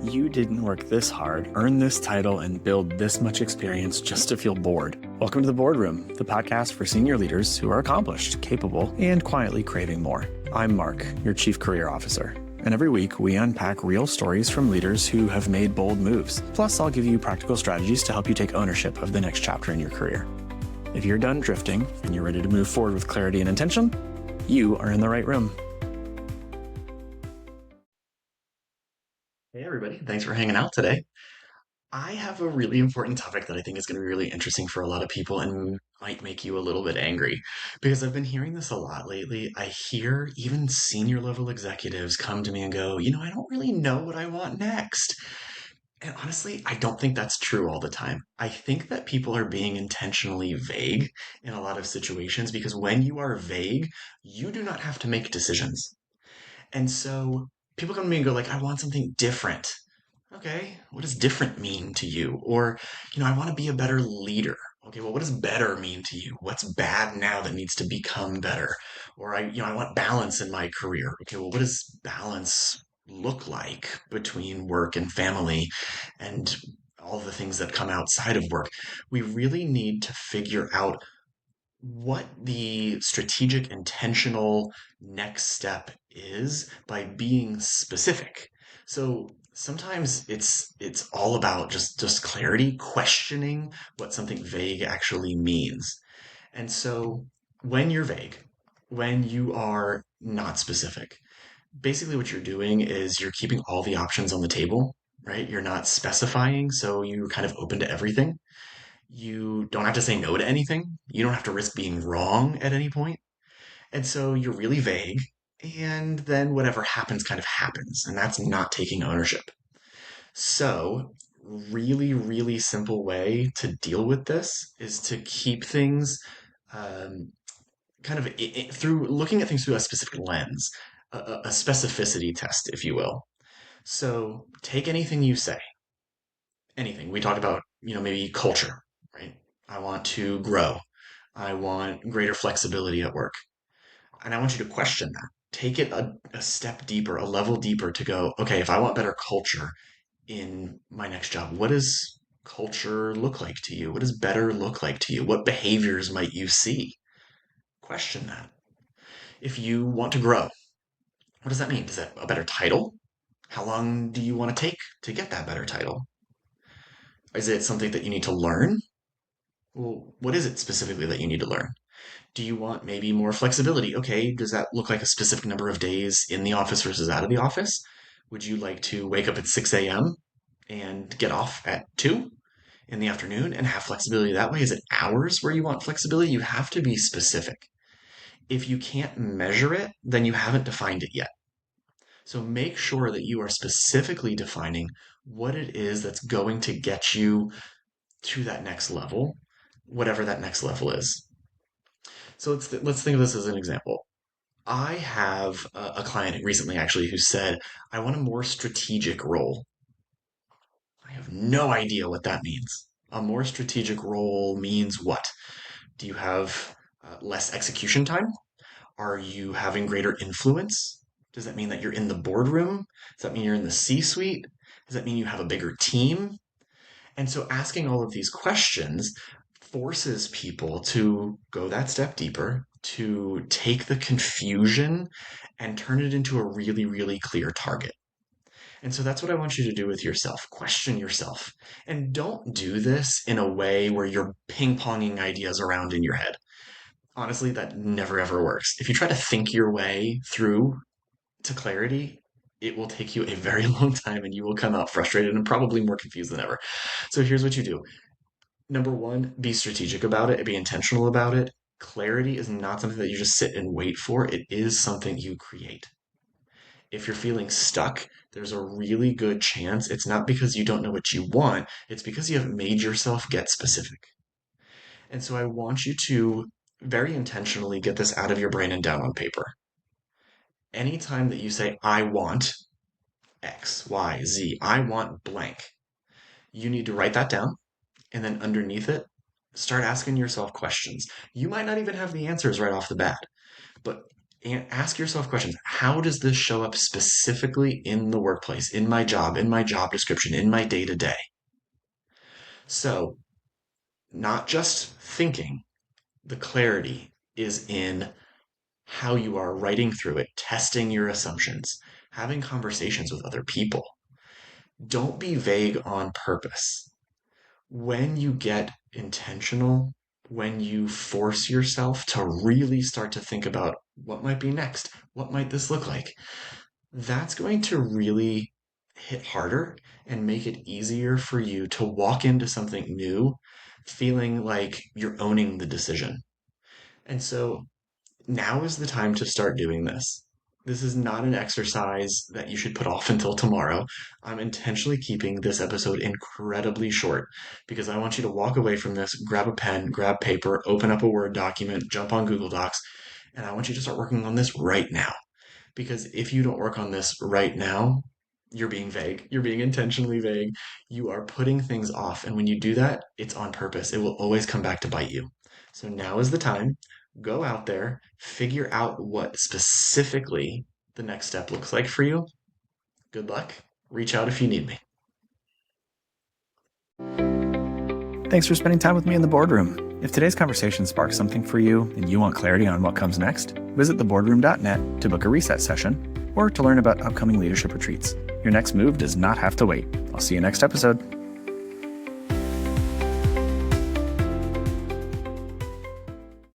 You didn't work this hard, earn this title, and build this much experience just to feel bored. Welcome to The Boardroom, the podcast for senior leaders who are accomplished, capable, and quietly craving more. I'm Mark, your Chief Career Officer. And every week, we unpack real stories from leaders who have made bold moves. Plus, I'll give you practical strategies to help you take ownership of the next chapter in your career. If you're done drifting and you're ready to move forward with clarity and intention, you are in the right room. Hey, everybody. Thanks for hanging out today. I have a really important topic that I think is going to be really interesting for a lot of people and might make you a little bit angry because I've been hearing this a lot lately. I hear even senior level executives come to me and go, I don't really know what I want next. And honestly, I don't think that's true all the time. I think that people are being intentionally vague in a lot of situations because when you are vague, you do not have to make decisions. And so people come to me and go like, I want something different. Okay, what does different mean to you? Or, I want to be a better leader. Okay, well, what does better mean to you? What's bad now that needs to become better? Or I want balance in my career. Okay, well, what does balance look like between work and family and all the things that come outside of work? We really need to figure out what the strategic, intentional next step is by being specific. So sometimes it's all about just clarity, questioning what something vague actually means. And so when you're vague, when you are not specific, basically what you're doing is you're keeping all the options on the table, right? You're not specifying, so you're kind of open to everything. You don't have to say no to anything. You don't have to risk being wrong at any point. And so you're really vague. And then whatever happens kind of happens. And that's not taking ownership. So, really, really simple way to deal with this is to keep things um, kind of through looking at things through a specific lens, a specificity test, if you will. So, take anything you say, anything. We talk about, maybe culture, right? I want to grow. I want greater flexibility at work. And I want you to question that. Take it a step deeper, a level deeper to go, okay, if I want better culture in my next job, what does culture look like to you? What does better look like to you? What behaviors might you see? Question that. If you want to grow, what does that mean? Is that a better title? How long do you want to take to get that better title? Is it something that you need to learn? Well, what is it specifically that you need to learn? Do you want maybe more flexibility? Okay, does that look like a specific number of days in the office versus out of the office? Would you like to wake up at 6 a.m. and get off at 2 in the afternoon and have flexibility that way? Is it hours where you want flexibility? You have to be specific. If you can't measure it, then you haven't defined it yet. So make sure that you are specifically defining what it is that's going to get you to that next level, whatever that next level is. So let's think of this as an example. I have a client recently actually who said, I want a more strategic role. I have no idea what that means. A more strategic role means what? Do you have less execution time? Are you having greater influence? Does that mean that you're in the boardroom? Does that mean you're in the C suite? Does that mean you have a bigger team? And so asking all of these questions forces people to go that step deeper, to take the confusion and turn it into a really, really clear target. And so that's what I want you to do with yourself. Question yourself. And don't do this in a way where you're ping ponging ideas around in your head. Honestly, that never ever works. If you try to think your way through to clarity, it will take you a very long time and you will come out frustrated and probably more confused than ever. So here's what you do. Number one, be strategic about it, be intentional about it. Clarity is not something that you just sit and wait for. It is something you create. If you're feeling stuck, there's a really good chance it's not because you don't know what you want, it's because you haven't made yourself get specific. And so I want you to very intentionally get this out of your brain and down on paper. Anytime that you say, I want X, Y, Z, I want blank, you need to write that down. And then underneath it, start asking yourself questions. You might not even have the answers right off the bat, but And ask yourself questions. How does this show up specifically in the workplace, in my job description, in my day to day? So, not just thinking, the clarity is in how you are writing through it, testing your assumptions, having conversations with other people. Don't be vague on purpose. When you get intentional, when you force yourself to really start to think about what might be next, what might this look like, that's going to really hit harder and make it easier for you to walk into something new feeling like you're owning the decision. And so now is the time to start doing this. This is not an exercise that you should put off until tomorrow. I'm intentionally keeping this episode incredibly short because I want you to walk away from this, grab a pen, grab paper, open up a Word document, jump on Google Docs, and I want you to start working on this right now. Because if you don't work on this right now, you're being vague. You're being intentionally vague. You are putting things off. And when you do that, it's on purpose. It will always come back to bite you. So now is the time. Go out there, figure out what specifically the next step looks like for you. Good luck. Reach out if you need me. Thanks for spending time with me in the boardroom. If today's conversation sparked something for you and you want clarity on what comes next, visit theboardroom.net to book a reset session or to learn about upcoming leadership retreats. Your next move does not have to wait. I'll see you next episode.